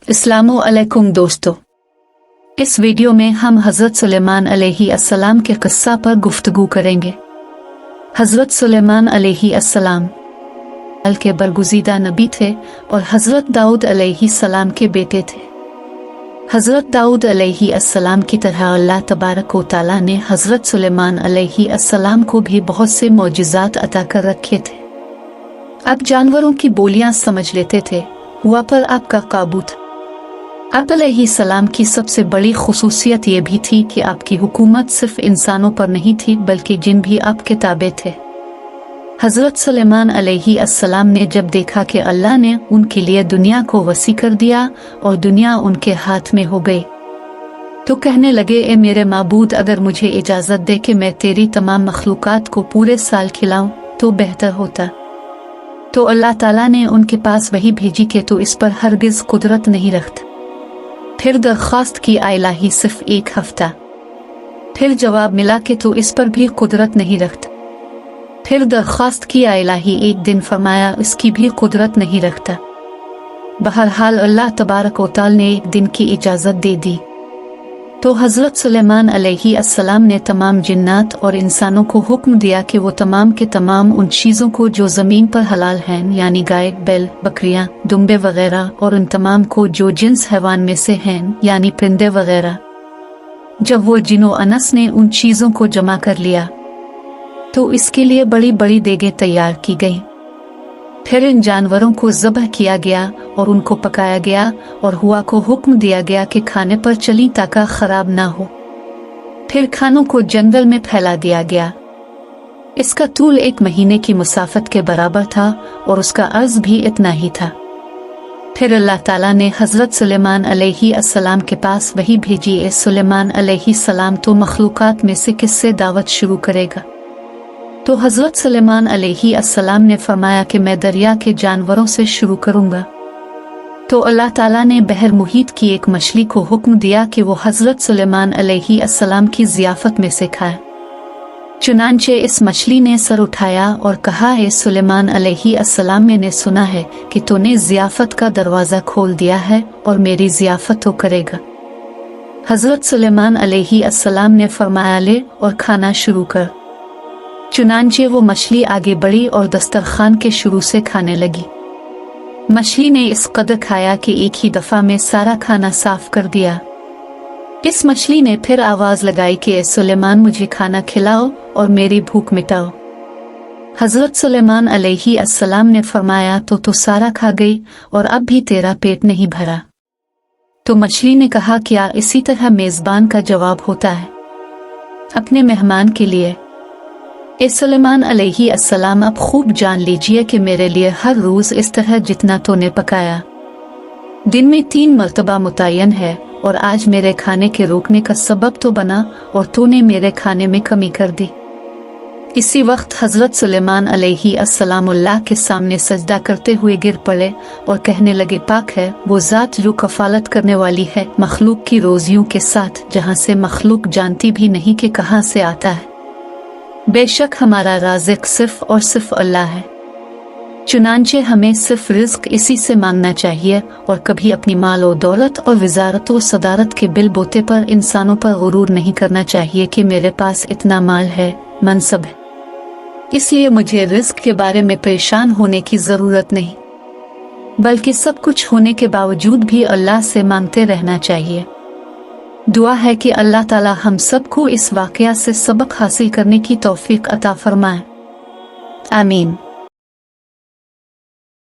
अस्सलामु अलैकुम दोस्तों, इस वीडियो में हम हज़रत सुलेमान अलैहिस्सलाम के क़िस्सा पर गुफ्तगू करेंगे। हज़रत सुलेमान अलैहिस्सलाम अल के बरगुज़ीदा नबी थे और हज़रत दाऊद अलैहिस्सलाम के बेटे थे। हज़रत दाऊद अलैहिस्सलाम की तरह अल्लाह तबारक व तआला ने हज़रत सुलेमान अलैहिस्सलाम को भी बहुत से मौजिज़ात अता कर रखे थे। आप जानवरों की बोलियां समझ लेते थे, हुआ पर आपका काबू था। आप अलैहिस्सलाम की सबसे बड़ी खुसूसियत ये भी थी कि आपकी हुकूमत सिर्फ इंसानों पर नहीं थी बल्कि जिन भी आपके ताबे थे। हज़रत सुलेमान अलैहिस्सलाम ने जब देखा कि अल्लाह ने उनके लिए दुनिया को वसी कर दिया और दुनिया उनके हाथ में हो गई, तो कहने लगे, ए मेरे माबूद, अगर मुझे इजाज़त दे कि मैं तेरी तमाम मखलूक़ात को पूरे साल खिलाऊं तो बेहतर होता। तो अल्लाह ताला ने उनके पास वही भेजी कि तू इस पर हरगिज़ कुदरत नहीं रखता। फिर दरख्वास्त की इलाही सिर्फ एक हफ्ता। फिर जवाब मिला कि तू इस पर भी कुदरत नहीं रखता। फिर दरख्वास्त की इलाही एक दिन, फरमाया इसकी भी कुदरत नहीं रखता। बहरहाल अल्लाह तबारक व तआला ने एक दिन की इजाज़त दे दी। तो हज़रत सुलेमान अलैहिस्सलाम ने तमाम जिन्नात और इंसानों को हुक्म दिया कि वो तमाम के तमाम उन चीज़ों को जो ज़मीन पर हलाल हैं, यानी गाय, बैल, बकरियां, दुम्बे वगैरह, और उन तमाम को जो जिन्स हैवान में से हैं, यानी परिंदे वगैरह। जब वो जिनो अनस ने उन चीज़ों को जमा कर लिया तो इसके लिए बड़ी बड़ी देगें तैयार की गईं। फिर इन जानवरों को ज़बह किया गया और उनको पकाया गया और हुआ को हुक्म दिया गया कि खाने पर चली ताकि ख़राब ना हो। फिर खानों को जंगल में फैला दिया गया। इसका तूल 1 महीने की मुसाफत के बराबर था और उसका अर्ज़ भी इतना ही था। फिर अल्लाह ताला ने हज़रत सुलेमान अलैहिस्सलाम के पास वही भेजी, ए सुलेमान अलैहिस्सलाम तो मखलूक़ात में से किससे दावत शुरू करेगा? तो हज़रत सुलेमान अलैहिस्सलाम ने फरमाया कि मैं दरिया के जानवरों से शुरू करूंगा। तो अल्लाह ताला ने बहर मुहीत की एक मछली को हुक्म दिया कि वो हज़रत सुलेमान अलैहिस्सलाम की ज़ियाफ़त में से खाए। चुनांचे इस मछली ने सर उठाया और कहा, ए सुलेमान अलैहिस्सलाम, मैंने सुना है कि तूने ज़ियाफ़त का दरवाज़ा खोल दिया है और मेरी ज़ियाफ़त तो करेगा। हज़रत सुलेमान अलैहिस्सलाम ने फरमाया, ले और खाना शुरू कर। चुनांचे वो मछली आगे बढ़ी और दस्तरखान के शुरू से खाने लगी। मछली ने इस कदर खाया कि एक ही दफ़ा में सारा खाना साफ कर दिया। इस मछली ने फिर आवाज़ लगाई कि ए सुलेमान, मुझे खाना खिलाओ और मेरी भूख मिटाओ। हज़रत सुलेमान अलैहिस्सलाम ने फरमाया, तो सारा खा गई और अब भी तेरा पेट नहीं भरा। तो मछली ने कहा, क्या इसी तरह मेज़बान का जवाब होता है अपने मेहमान के लिए? ए सुलेमान अलैहिस्सलाम, अब खूब जान लीजिए कि मेरे लिए हर रोज़ इस तरह जितना तूने पकाया दिन में 3 मरतबा मुतय्यन है, और आज मेरे खाने के रोकने का सबब तो बना और तूने मेरे खाने में कमी कर दी। इसी वक्त हज़रत सुलेमान अलैहिस्सलाम अल्लाह के सामने सजदा करते हुए गिर पड़े और कहने लगे, पाक है वो ज़ात जो कफ़ालत करने वाली है मखलूक की रोज़ियों के साथ, जहाँ से मखलूक जानती भी नहीं कि कहाँ से आता है। बेशक हमारा राज़िक सिर्फ और सिर्फ अल्लाह है। चुनांचे हमें सिर्फ रिज़्क इसी से मांगना चाहिए और कभी अपनी माल और दौलत और वज़ारत और सदारत के बिल बोते पर इंसानों पर गुरूर नहीं करना चाहिए कि मेरे पास इतना माल है, मनसब है, इसलिए मुझे रिज़्क के बारे में परेशान होने की ज़रूरत नहीं, बल्कि सब कुछ होने के बावजूद भी अल्लाह से मांगते रहना चाहिए। दुआ है कि अल्लाह ताला हम सबको इस वाक़या से सबक हासिल करने की तौफीक अता फरमाए। आमीन।